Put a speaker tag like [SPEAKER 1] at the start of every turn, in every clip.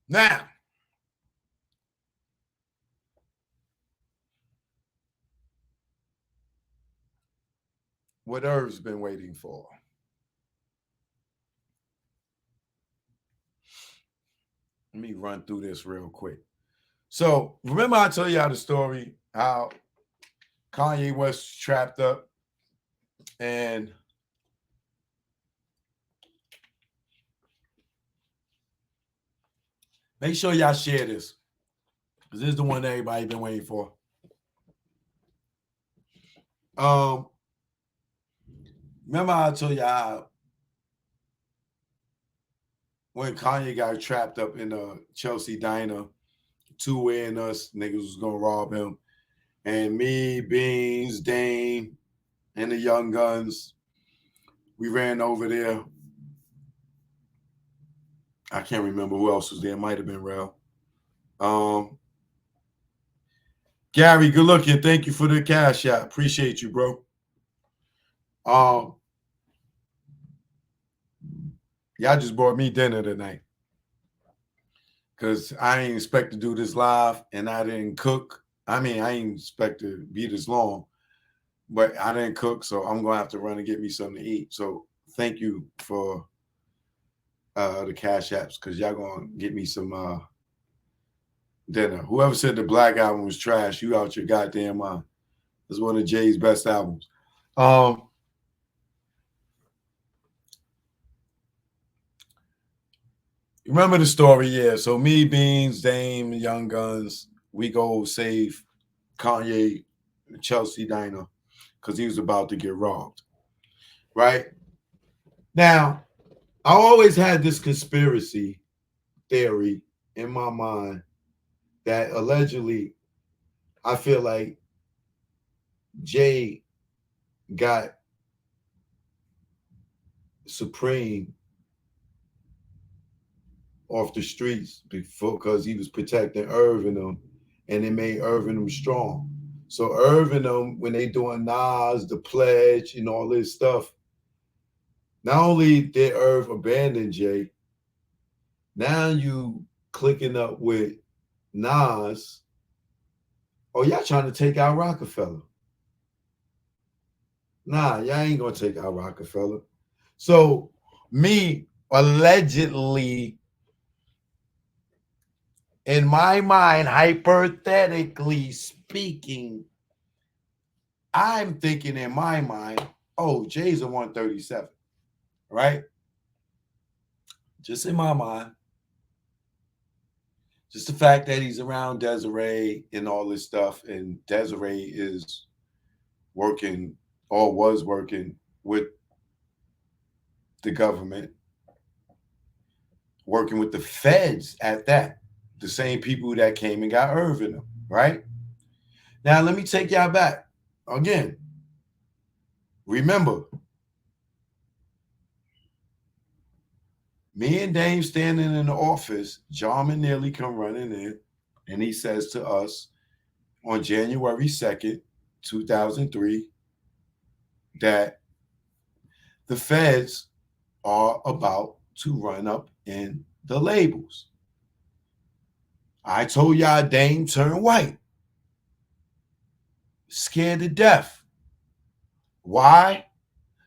[SPEAKER 1] Now, what Irv's been waiting for. Let me run through this real quick. So, remember I told y'all the story how Kanye West trapped up and make sure y'all share this because this is the one that everybody been waiting for. Um, Remember I told y'all when Kanye got trapped up in a Chelsea diner, two-way and us niggas was gonna rob him, and me, Beans, Dame, and the Young Guns, we ran over there. I can't remember who else was there. It might have been Rel. Um, Gary, good looking. Thank you for the cash out. Appreciate you, bro. Um, Y'all just brought me dinner tonight because I ain't expect to do this live and I didn't cook. I mean, I ain't expect to be this long, but I didn't cook, so I'm gonna have to run and get me something to eat. So thank you for the cash apps because y'all gonna get me some dinner. Whoever said the Black album was trash, you out your goddamn mind. It's one of Jay's best albums. Remember the story, yeah. So me, Beans, Dame, Young Guns, we go save Kanye Chelsea diner because he was about to get robbed. Right? Now, I always had this conspiracy theory in my mind that allegedly I feel like Jay got Supreme off the streets because he was protecting Irv and them, and it made Irv and them strong. So Irv and them, when they doing Nas, The Pledge, and all this stuff, not only did Irv abandon Jay, now you clicking up with Nas. Oh, y'all trying to take out Rockefeller. Nah, y'all ain't gonna take out Rockefeller. So me allegedly, in my mind, hypothetically speaking, I'm thinking in my mind, oh, Jay's a 137, right? Just in my mind. Just the fact that he's around Desiree and all this stuff, and Desiree is working or was working with the government, working with the feds at that, the same people that came and got Irvin, right? Now, let me take y'all back again. Remember, me and Dame standing in the office, John McNeely come running in, and he says to us on January 2nd, 2003, that the feds are about to run up in the labels. I told y'all Dame turned white, scared to death. Why?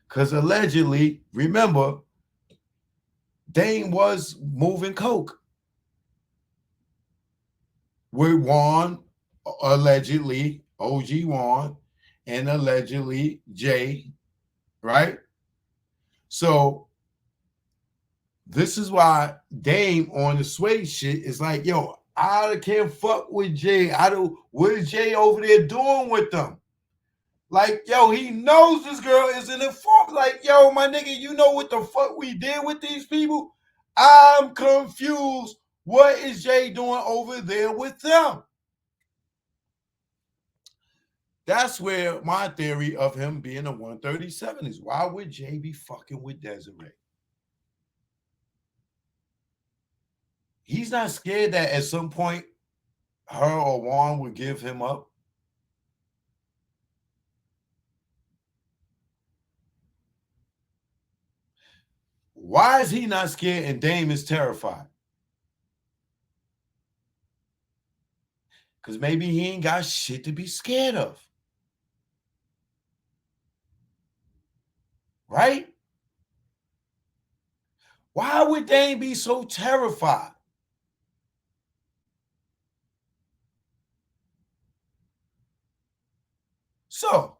[SPEAKER 1] Because allegedly, remember, Dame was moving coke with Juan, allegedly, OG Juan, and allegedly Jay, right? So this is why Dame on the Sway shit is like, yo, I can't fuck with Jay. I don't. What is Jay over there doing with them? Like, yo, he knows this girl is an informant. Like, yo, my nigga, you know what the fuck we did with these people? I'm confused. What is Jay doing over there with them? That's where my theory of him being a 137 is. Why would Jay be fucking with Desiree? He's not scared that at some point her or Juan would give him up. Why is he not scared and Dame is terrified? Because maybe he ain't got shit to be scared of. Right? Why would they be so terrified? So,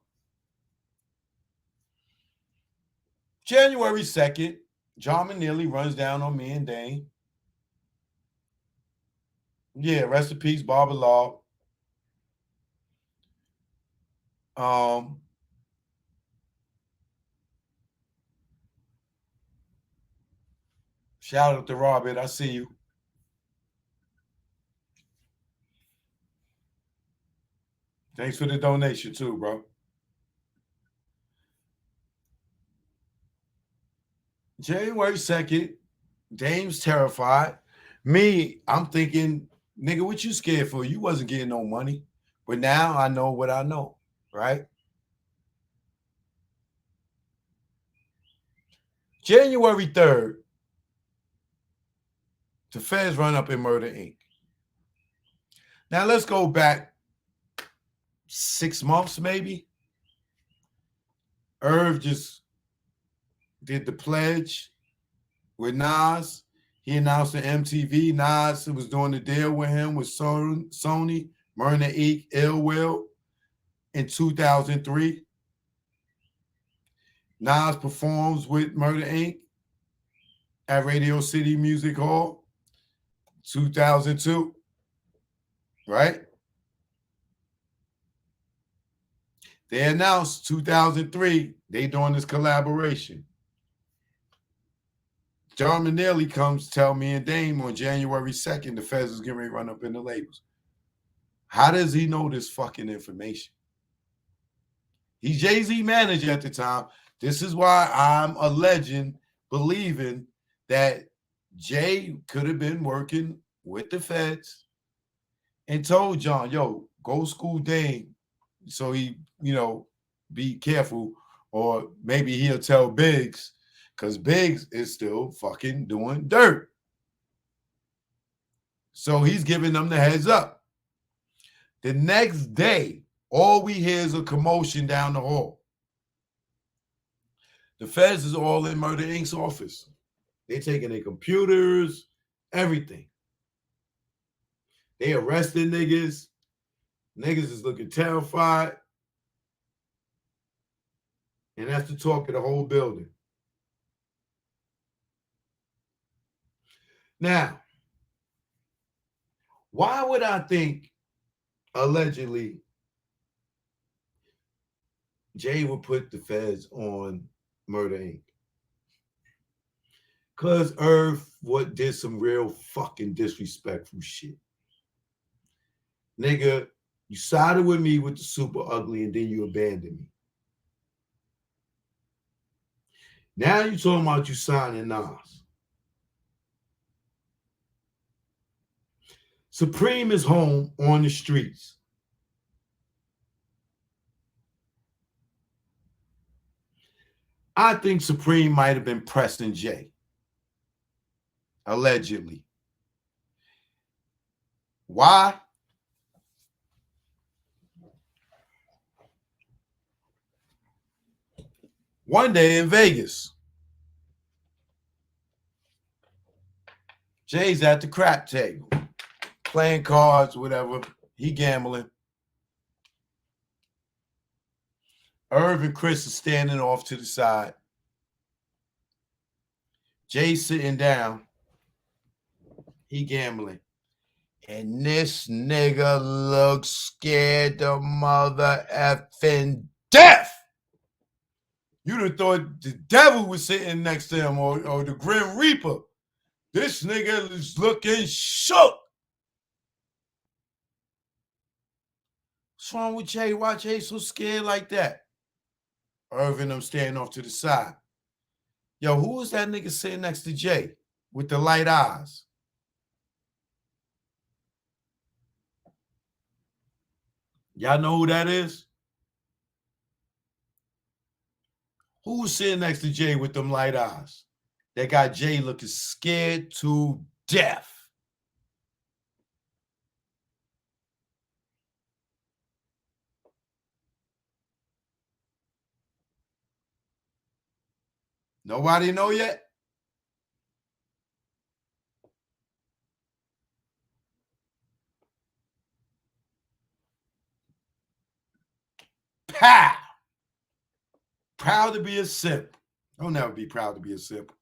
[SPEAKER 1] January 2nd, John McNeely runs down on me and Dane. Yeah, rest in peace, Barbara Law. Shout out to Robert. I see you. Thanks for the donation too, bro. January 2nd, Dame's terrified. Me, I'm thinking, nigga, what you scared for? You wasn't getting no money. But now I know what I know, right? January 3rd, the feds run up in Murder Inc. Now let's go back 6 months, maybe. Irv just did the pledge with Nas. He announced on MTV. Nas was doing the deal with him with Sony, Murder Inc., Ill Will in 2003. Nas performs with Murder Inc. at Radio City Music Hall, 2002, right? They announced 2003, they doing this collaboration. John McNeely comes to tell me and Dame on January 2nd, the feds is getting ready to run up in the labels. How does he know this fucking information? He's Jay-Z manager at the time. This is why I'm a legend, believing that Jay could have been working with the feds and told John, yo, go school Dame so he, be careful. Or maybe he'll tell Biggs, because Biggs is still fucking doing dirt. So he's giving them the heads up. The next day, all we hear is a commotion down the hall. The feds is all in Murder Inc.'s office. They taking their computers, everything. They arresting niggas. Niggas is looking terrified. And that's the talk of the whole building. Now, why would I think, allegedly, Jay would put the feds on Murder Inc.? Because Irv did some real fucking disrespectful shit. Nigga, you sided with me with the super ugly and then you abandoned me. Now you talking about you signing Nas. Supreme is home on the streets. I think Supreme might have been pressing Jay. Allegedly. Why? One day in Vegas, Jay's at the crap table, playing cards, whatever. He gambling. Irv and Chris are standing off to the side. Jay's sitting down. He gambling. And this nigga looks scared to mother effing death. You'd have thought the devil was sitting next to him or the Grim Reaper. This nigga is looking shook. What's wrong with Jay? Why Jay so scared like that? Irv and them standing off to the side. Yo, who was that nigga sitting next to Jay with the light eyes? Y'all know who that is? Who was sitting next to Jay with them light eyes? That got Jay looking scared to death. Nobody know yet? Pow! Proud to be a simp. Don't never be proud to be a simp.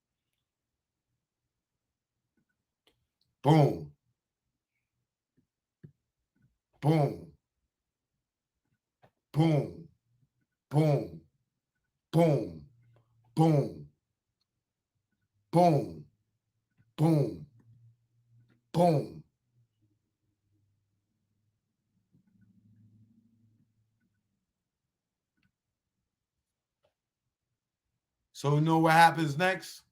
[SPEAKER 1] Boom. Boom. Boom. Boom. Boom. Boom. Boom. Boom. Boom. So you know what happens next?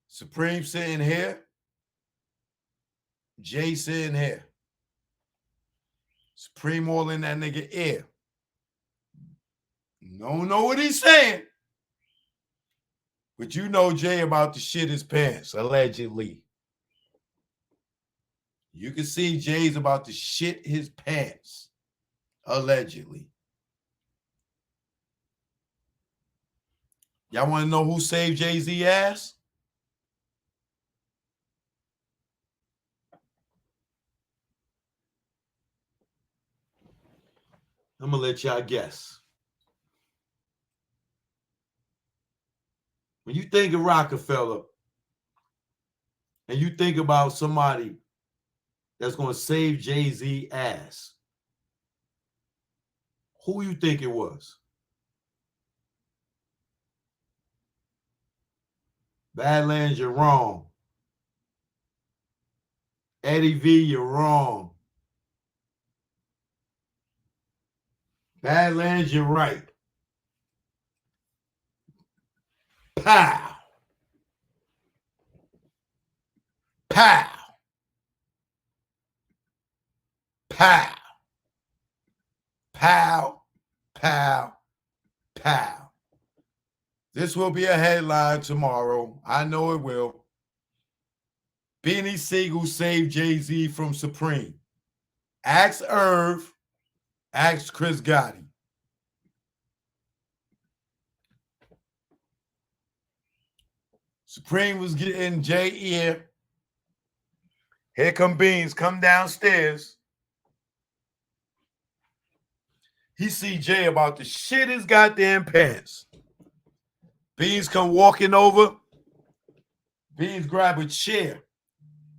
[SPEAKER 1] Supreme sitting here. Jay sitting here. Supreme all in that nigga ear. Don't know what he's saying. But you know Jay about to shit his pants, allegedly. You can see Jay's about to shit his pants, allegedly. Y'all want to know who saved Jay-Z ass? I'm going to let y'all guess. When you think of Rockefeller and you think about somebody that's going to save Jay-Z ass, who you think it was? Badlands, you're wrong. Eddie V, you're wrong. Badlands, you're right. Pow. Pow. Pow. Pow. Pow. Pow. This will be a headline tomorrow. I know it will. Beanie Sigel saved Jay-Z from Supreme. Ask Irv. Ask Chris Gotti. Supreme was getting Jay ear. Here come Beans. Come downstairs. He see Jay about to shit his goddamn pants. Beans come walking over. Beans grab a chair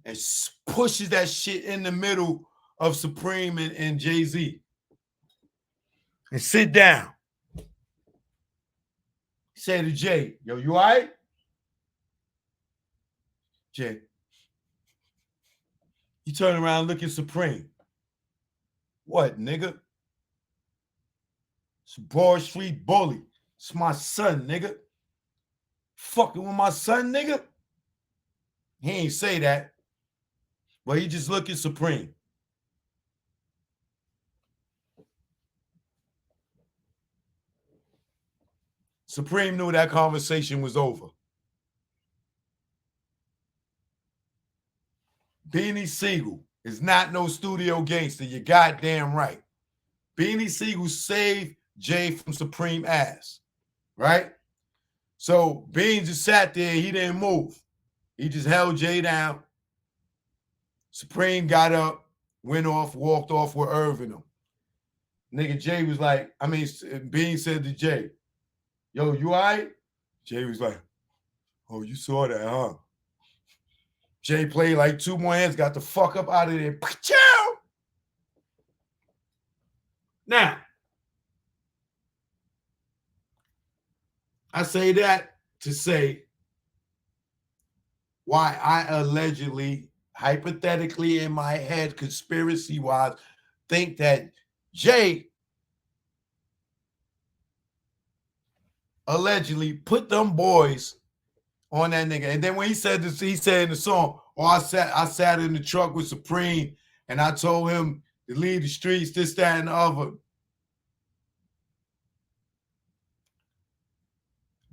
[SPEAKER 1] and pushes that shit in the middle of Supreme and Jay-Z. And sit down. He said to Jay, yo, you all right? Jay. He turned around looking Supreme. What, nigga? It's a Broad Street bully. It's my son, nigga. Fucking with my son, nigga? He ain't say that. But he just looking Supreme. Supreme knew that conversation was over. Beanie Sigel is not no studio gangster. You're goddamn right. Beanie Sigel saved Jay from Supreme ass, right? So Beans just sat there. He didn't move. He just held Jay down. Supreme got up, went off, walked off with Irv and them. Nigga Jay was like, Beans said to Jay, yo, you all right? Jay was like, oh, you saw that, huh? Jay played like 2 more hands, got the fuck up out of there. Now, I say that to say why I allegedly, hypothetically in my head, conspiracy-wise, think that Jay allegedly put them boys on that nigga. And then when he said this, he said in the song, oh, I sat in the truck with Supreme and I told him to leave the streets, this, that, and the other.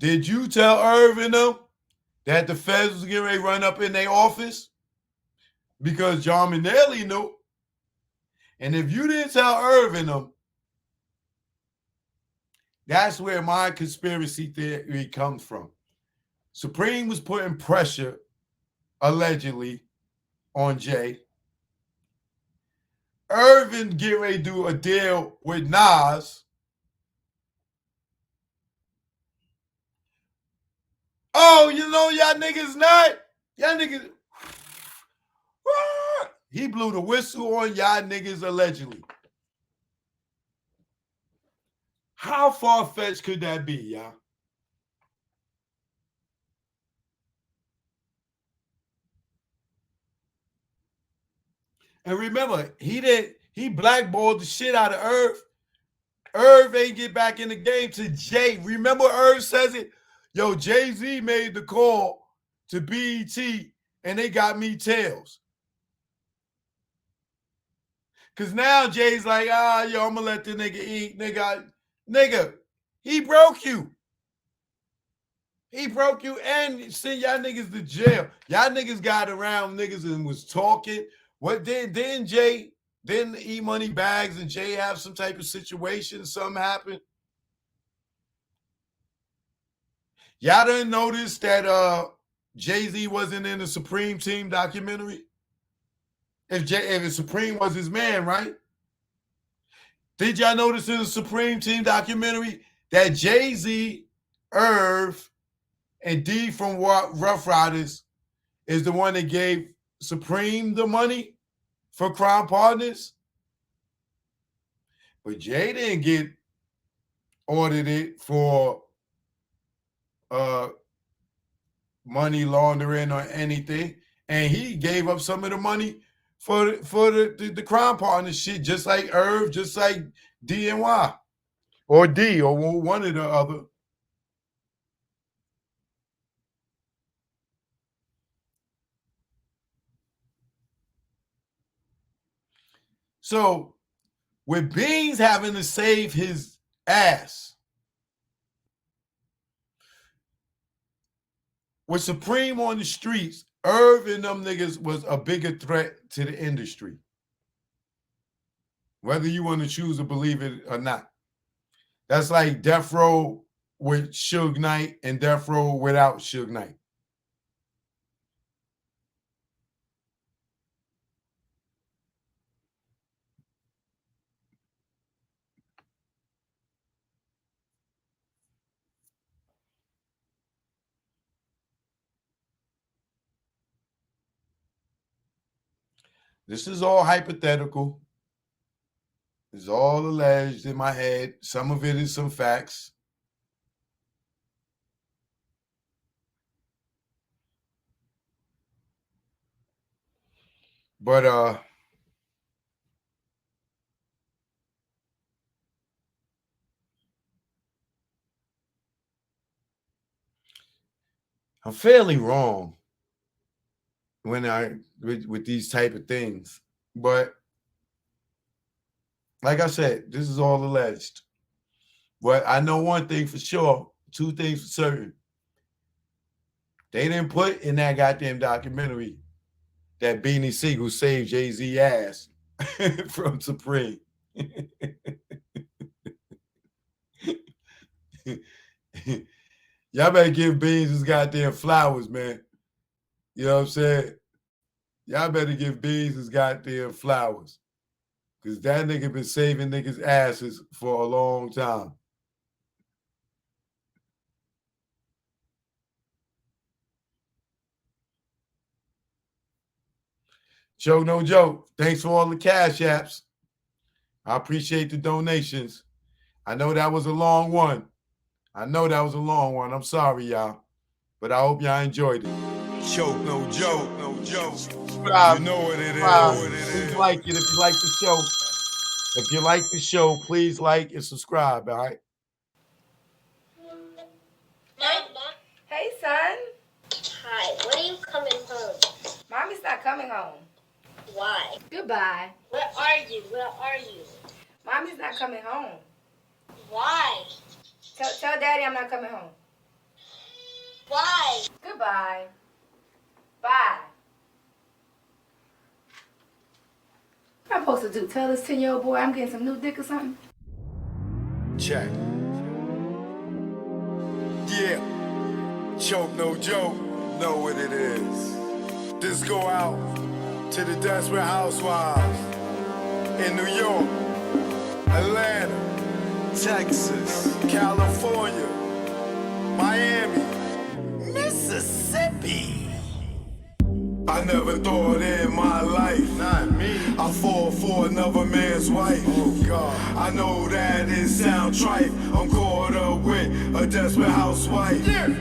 [SPEAKER 1] Did you tell Irv and them that the feds was getting ready to run up in their office? Because John Manelli knew. And if you didn't tell Irv and them, That's where my conspiracy theory comes from. Supreme was putting pressure, allegedly, on Jay. Irvin get ready to do a deal with Nas. Oh, you know y'all niggas not? Y'all niggas. He blew the whistle on y'all niggas allegedly. How far-fetched could that be, y'all? And remember, he blackballed the shit out of Irv. Irv ain't get back in the game to Jay. Remember, Irv says it. Yo, Jay-Z made the call to BET and they got me tails. Cause now Jay's like, yo, I'm gonna let the nigga eat. Nigga, he broke you. He broke you and sent y'all niggas to jail. Y'all niggas got around niggas and was talking. What then Jay, then E-Money Bags and Jay have some type of situation, something happened? Y'all didn't notice that Jay-Z wasn't in the Supreme Team documentary? If Supreme was his man, right? Did y'all notice in the Supreme Team documentary that Jay-Z, Irv, and D from Rough Riders is the one that gave Supreme the money for Crime Partners? But Jay didn't get audited for money laundering or anything. And he gave up some of the money for the Crime Partners shit, just like Irv, just like D and Y. Or D, or one or the other. So with Beans having to save his ass, with Supreme on the streets, Irv and them niggas was a bigger threat to the industry. Whether you want to choose to believe it or not. That's like Death Row with Suge Knight and Death Row without Suge Knight. This is all hypothetical. It's all alleged in my head. Some of it is some facts. But I'm fairly wrong when with these type of things. But like I said, this is all alleged. But I know one thing for sure, two things for certain. They didn't put in that goddamn documentary that Beanie Sigel saved Jay-Z ass from Supreme. Y'all better give Beans his goddamn flowers, man. You know what I'm saying? Y'all better give Beans his goddamn flowers. Because that nigga been saving niggas' asses for a long time. Joke, no joke. Thanks for all the cash apps. I appreciate the donations. I know that was a long one. I'm sorry, y'all. But I hope y'all enjoyed it.
[SPEAKER 2] Choke, no joke, no joke.
[SPEAKER 1] Subscribe.
[SPEAKER 2] You know what it is.
[SPEAKER 1] Please like it if you like the show. If you like the show, please like and subscribe, all right?
[SPEAKER 3] Hey, son.
[SPEAKER 4] Hi, when are you coming home?
[SPEAKER 3] Mommy's not coming home.
[SPEAKER 4] Why?
[SPEAKER 3] Goodbye.
[SPEAKER 4] Where are you? Where are you?
[SPEAKER 3] Mommy's not coming home.
[SPEAKER 4] Why?
[SPEAKER 3] Tell Daddy I'm not coming home.
[SPEAKER 4] Why?
[SPEAKER 3] Goodbye. Bye. What am I supposed to do? Tell this 10-year-old boy I'm getting some new dick or something?
[SPEAKER 2] Check. Choke, no joke, know what it is. This go out to the desperate housewives in New York, Atlanta, Texas, California, Miami, Mississippi. I never thought in my life, not me, I fall for another man's wife. Oh God, I know that it sound trite. I'm caught up with a desperate housewife. Yeah.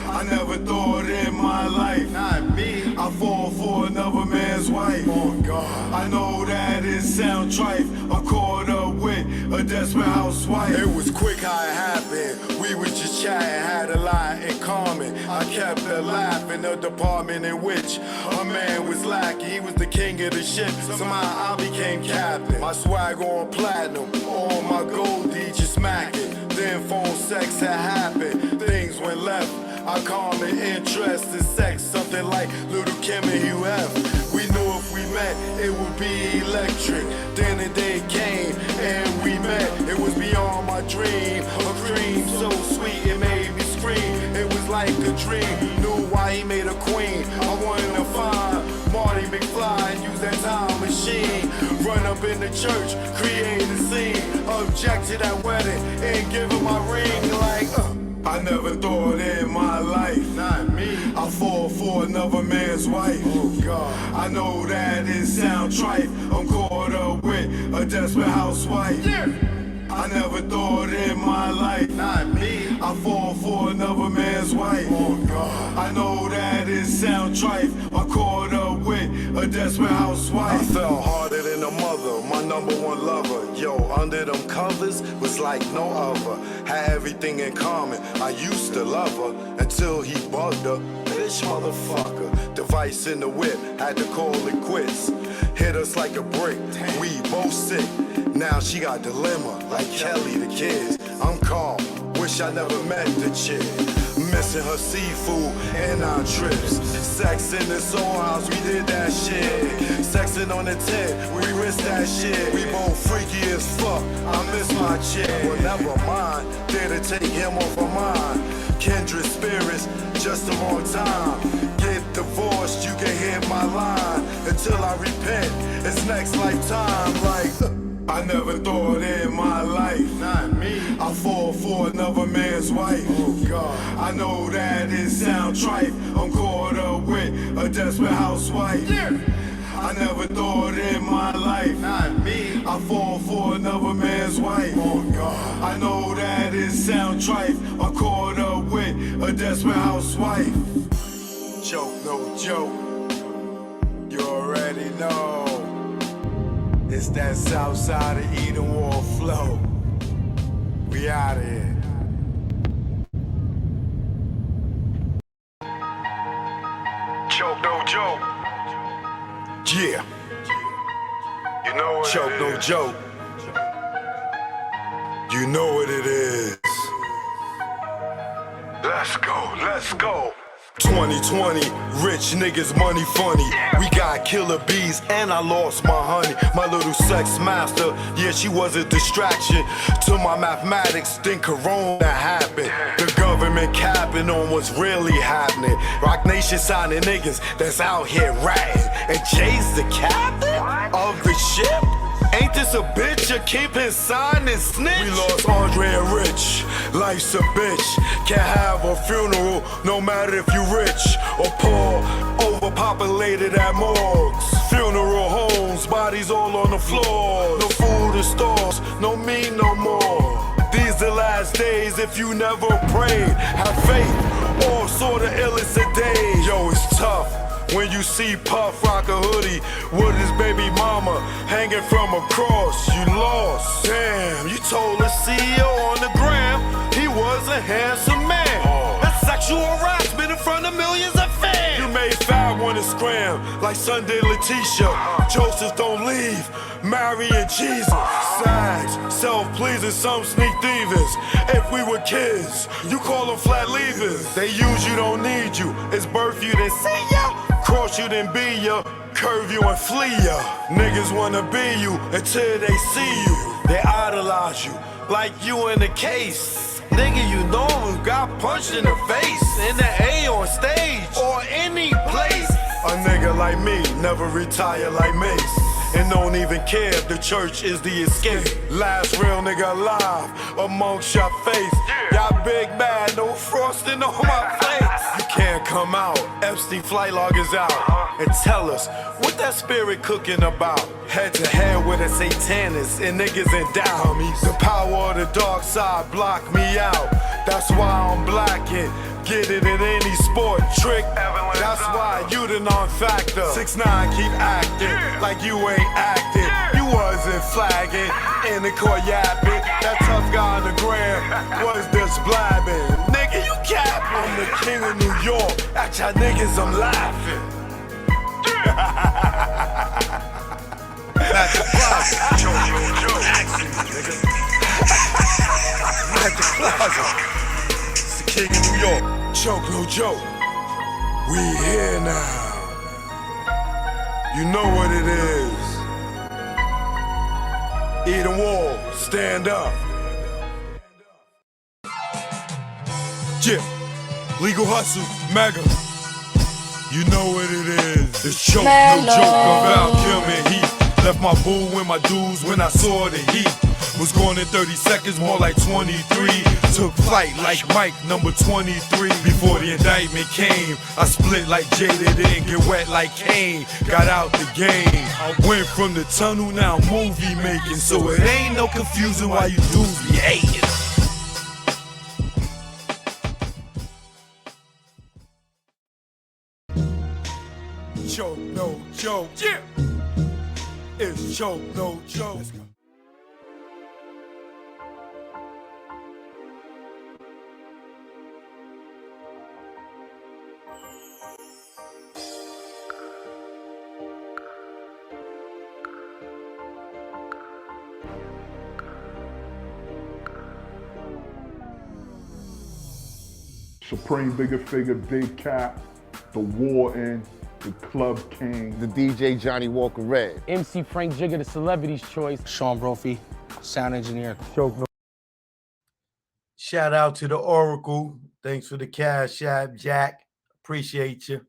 [SPEAKER 2] I never thought in my life, not me, I fall for another man's wife. Oh God, I know that it sound trite. I'm caught up with a desperate housewife. It was quick how it happened. We was just chatting, had a lot in common. I kept her laugh in the department in which a man was lacking. He was the king of the ship. Somehow I became captain. My swag on platinum, all my gold D just smacking. Then phone sex had happened. Things went left. Our common interest in sex, something like Little Kim and Hugh F. We knew if we met, it would be electric. Then the day came and we met. It was beyond my dream, a dream so sweet it made me scream. It was like a dream, knew why he made a queen. I wanted to find Marty McFly and use that time machine. Run up in the church, create a scene. Object to that wedding and give him my ring like I never thought in my life, not me, I fall for another man's wife. Oh God, I know that it sound trite. I'm caught up with a desperate housewife. Yeah. I never thought in my life, not me, I fall for another man's wife. Oh God, I know that it sound trite. I'm caught up with a desperate housewife. I fell harder than a mother, my number one lover. Yo, under them covers was like no other. Had everything in common. I used to love her until he bugged her. Bitch motherfucker, device in the whip, had to call it quits. Hit us like a brick, we both sick. Now she got dilemma, like Kelly the kids. I'm calm, wish I never met the chick. Missing her seafood and our trips. Sex in the soul house, we did that shit. Sexing on the tent, we risked that shit. We both freaky as fuck, I miss my chick. Well, never mind, dare to take him off of mine. Kindred spirits, just the wrong time. Get divorced, you can hit my line. Until I repent, it's next lifetime. Like, I never thought in my life, not me, I fall for another man's wife. Oh God, I know that it sound trite. I'm caught up with a desperate housewife. Yeah. I never thought in my life, not me, I fall for another man's wife. Oh God, I know that it sound trite. I'm caught up with a desperate housewife. Joke, no joke, you already know. It's that south side of Eden Wall flow. We out of here. Choke, no joke. Yeah. You know what Choke, no joke. You know what it is. Let's go, let's go. 2020, rich niggas, money funny. We got killer bees and I lost my honey. My little sex master, yeah, she was a distraction to my mathematics. Then Corona happened. The government capping on what's really happening. Rock Nation signing niggas that's out here ratting. And Jay's the captain of the ship. Ain't this a bitch? You keep his sign and snitch. We lost Andre and Rich. Life's a bitch. Can't have a funeral no matter if you rich or poor. Overpopulated at morgues. Funeral homes, bodies all on the floor. No food in stores, no me no more. These the last days if you never prayed. Have faith, all sorta illicit days. Yo, it's tough. When you see Puff rock a hoodie with his baby mama hanging from a cross, you lost. Damn, you told the CEO on the gram he was a handsome man. That's sexual harassment in front of millions of fans. You made Fab wanna scram like Sunday Letitia. Joseph don't leave, Mary and Jesus. Sags, self-pleasing, some sneak thievers. If we were kids, you call them flat leavers. They use you, don't need you. It's birth you, then see ya. Cross you, then be ya. Curve you and flee ya. Niggas wanna be you until they see you. They idolize you like you in the case. Nigga, you know who got punched in the face, in the A on stage, or any place. A nigga like me never retire like Mace, and don't even care if the church is the escape. Last real nigga alive amongst your face. Y'all big mad, no frosting on my face. You can't come out, Epstein flight log is out, and tell us what that spirit cooking about. Head to head with a satanist and niggas in doubt. The power of the dark side block me out. That's why I'm blacking. Get it in any sport trick. That's why you the non-factor. 6ix9ine keep acting like you ain't acting. You wasn't flagging in the court yapping. That tough guy on the gram was just blabbing. Nigga, you capping. I'm the king of New York. At y'all niggas, I'm laughing. At the closet. Action, nigga. At the closet. It's the king of New York. Choke, no joke. We here now. You know what it is. Eat a wall, stand up. Yeah, legal hustle, mega. You know what it is. It's choke, no joke. About killing heat. Left my boo in my dudes when I saw the heat. Was gone in 30 seconds, more like 23. Took flight like Mike, number 23. Before the indictment came, I split like Jada, didn't get wet like Kane. Got out the game. I went from the tunnel, now movie making. So it ain't no confusing why you dudes be hating. Choke, no joke. Yeah. It's choke, no joke. Let's go.
[SPEAKER 5] Supreme Bigger Figure, Big Cap, The Warden, The Club King.
[SPEAKER 6] The DJ Johnny Walker Red.
[SPEAKER 7] MC Frank Jigger, the celebrity's choice. Sean Brophy, sound engineer.
[SPEAKER 1] Shout out to the Oracle. Thanks for the cash app, Jack. Appreciate you.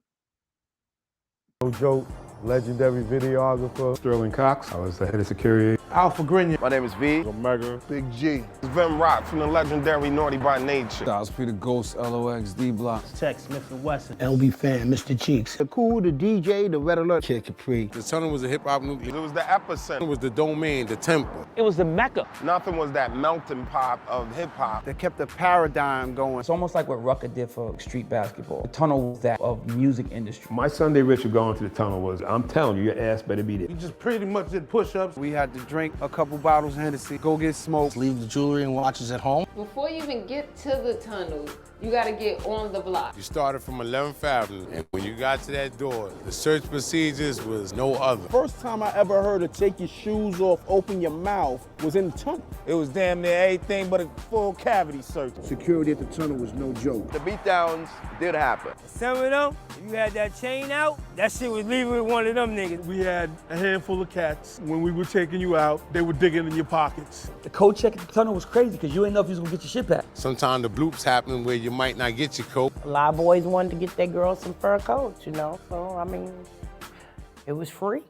[SPEAKER 8] No joke, legendary videographer.
[SPEAKER 9] Sterling Cox. I was the head of security.
[SPEAKER 7] Alpha Grenier.
[SPEAKER 6] My name is V.
[SPEAKER 8] Mcgriff.
[SPEAKER 6] Big G. Vim Rock from the legendary Naughty by Nature.
[SPEAKER 10] Styles P the Ghost, LOX, D Block.
[SPEAKER 7] Tech Smith and Wesson.
[SPEAKER 11] LB Fan, Mr. Cheeks.
[SPEAKER 6] The Cool, the DJ, the Red Alert.
[SPEAKER 11] Kid Capri.
[SPEAKER 10] The tunnel was a hip-hop nucleus.
[SPEAKER 6] It was the epicenter.
[SPEAKER 10] It was the domain, the temple.
[SPEAKER 7] It was the Mecca.
[SPEAKER 6] Nothing was that melting pot of hip hop.
[SPEAKER 11] They kept the paradigm going.
[SPEAKER 12] It's almost like what Rucker did for street basketball. The tunnel was that of music industry.
[SPEAKER 9] My Sunday ritual going to the tunnel was, I'm telling you, your ass better be there.
[SPEAKER 8] We just pretty much did push-ups.
[SPEAKER 11] We had to drink a couple bottles of Hennessy, go get smoked.
[SPEAKER 7] Leave the jewelry and watches at home.
[SPEAKER 13] Before you even get to the tunnel, you gotta get on the block.
[SPEAKER 10] You started from 11th Avenue, and when you got to that door, the search procedures was no other.
[SPEAKER 8] First time I ever heard of take your shoes off, open your mouth was in the tunnel. It was damn near everything but a full cavity search.
[SPEAKER 11] Security at the tunnel was no joke.
[SPEAKER 6] The beatdowns did happen.
[SPEAKER 7] Some of them, if you had that chain out, that shit was leaving with one of them niggas.
[SPEAKER 8] We had a handful of cats. When we were taking you out, they were digging in your pockets.
[SPEAKER 12] The code check at the tunnel was crazy because you didn't know if you was gonna get your shit back.
[SPEAKER 10] Sometimes the bloops happen where you might not get your coat.
[SPEAKER 11] A lot of boys wanted to get their girls some fur coats, you know, so I mean, it was free.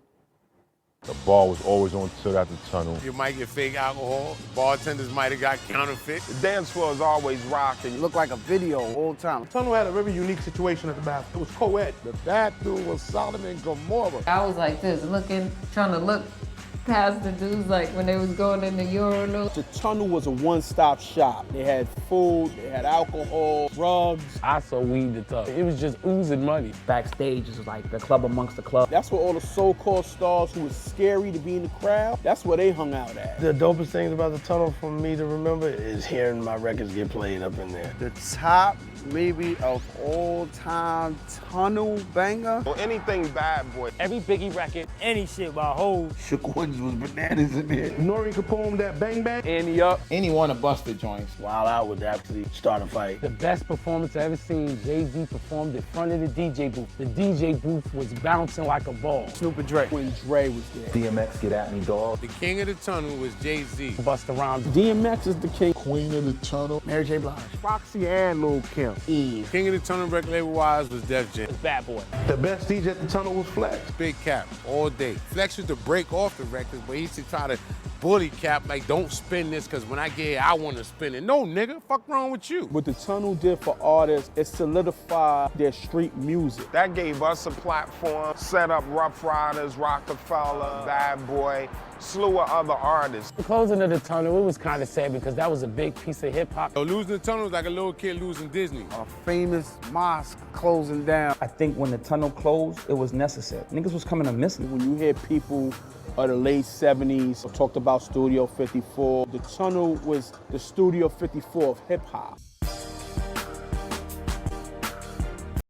[SPEAKER 5] The bar was always on till after the tunnel.
[SPEAKER 10] You might get fake alcohol. Bartenders might have got counterfeit.
[SPEAKER 6] The dance floor is always rocking.
[SPEAKER 11] It looked like a video all the time.
[SPEAKER 8] The tunnel had a very unique situation at the bathroom. It was co-ed.
[SPEAKER 5] The bathroom was Sodom and Gomorrah.
[SPEAKER 13] I was like this, trying to look past the dudes like when they was going in the urinal.
[SPEAKER 8] The tunnel was a one-stop shop. They had food, they had alcohol, drugs.
[SPEAKER 7] I saw weed the tub. It was just oozing money.
[SPEAKER 12] Backstage is like the club amongst the club.
[SPEAKER 8] That's where all the so-called stars who was scary to be in the crowd, that's where they hung out at.
[SPEAKER 11] The dopest things about the tunnel for me to remember is hearing my records get played up in there.
[SPEAKER 6] The top
[SPEAKER 8] maybe of all-time tunnel banger.
[SPEAKER 6] Or anything Bad Boy.
[SPEAKER 7] Every Biggie record, any shit by Hov.
[SPEAKER 1] Shook Ones was bananas in there.
[SPEAKER 9] Nori could perform that Bang Bang.
[SPEAKER 8] Annie Up.
[SPEAKER 14] Any one of Busta joints. Wild Out would actually start a fight.
[SPEAKER 11] The best performance I ever seen, Jay-Z performed in front of the DJ booth. The DJ booth was bouncing like a ball.
[SPEAKER 8] Snoop and Dre. When Dre was there.
[SPEAKER 12] DMX, Get At Me, Dog.
[SPEAKER 10] The king of the tunnel was Jay-Z.
[SPEAKER 11] Busta Rhymes.
[SPEAKER 8] DMX is the king.
[SPEAKER 5] Queen of the Tunnel.
[SPEAKER 14] Mary J. Blige.
[SPEAKER 8] Foxy and Lil Kim.
[SPEAKER 14] Eve.
[SPEAKER 10] King of the tunnel record label-wise was Def Jam.
[SPEAKER 7] Bad Boy.
[SPEAKER 9] The best DJ at the tunnel was Flex.
[SPEAKER 10] Big Cap, all day. Flex used to break off the records, but he used to try to bully Cap, like, don't spin this, because when I get here, I want to spin it. No, nigga, fuck wrong with you?
[SPEAKER 8] What the tunnel did for artists, it solidified their street music.
[SPEAKER 6] That gave us a platform, set up Rough Riders, Rockefeller, Bad Boy, slew of other artists.
[SPEAKER 11] The closing of the tunnel, it was kind of sad because that was a big piece of hip-hop.
[SPEAKER 10] So losing the tunnel was like a little kid losing Disney.
[SPEAKER 8] A famous mosque closing down.
[SPEAKER 12] I think when the tunnel closed, it was necessary. Niggas was coming to miss me.
[SPEAKER 8] When you hear people of the late 70s talked about Studio 54, the tunnel was the Studio 54 of hip-hop.